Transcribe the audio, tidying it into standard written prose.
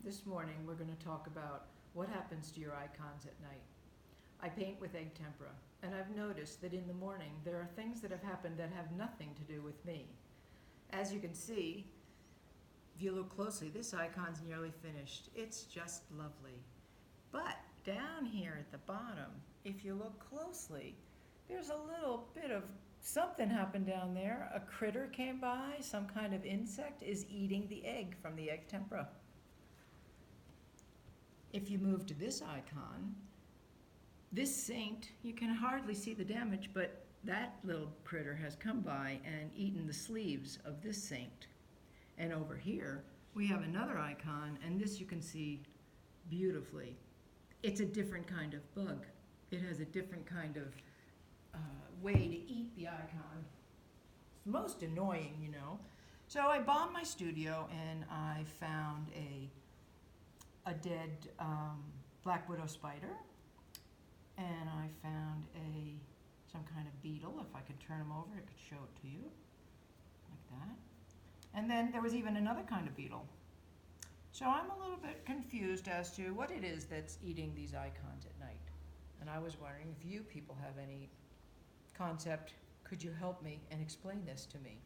This morning we're going to talk about what happens to your icons at night. I paint with Egg Tempera, and I've noticed that in the morning there are things that have happened that have nothing to do with me. As you can see, if you look closely, this icon's nearly finished. It's just lovely. But down here at the bottom, if you look closely, there's a little bit of something happened down there. A critter came by, some kind of insect is eating the egg from the Egg Tempera. If you move to this icon, this saint, you can hardly see the damage, but that little critter has come by and eaten the sleeves of this saint. And over here, we have another icon, and this you can see beautifully. It's a different kind of bug. It has a different kind of way to eat the icon. It's most annoying, you know. So I bombed my studio, and I found a dead black widow spider, and I found some kind of beetle. If I could turn him over, I could show it to you, like that. And then there was even another kind of beetle. So I'm a little bit confused as to what it is that's eating these icons at night. And I was wondering if you people have any concept. Could you help me and explain this to me?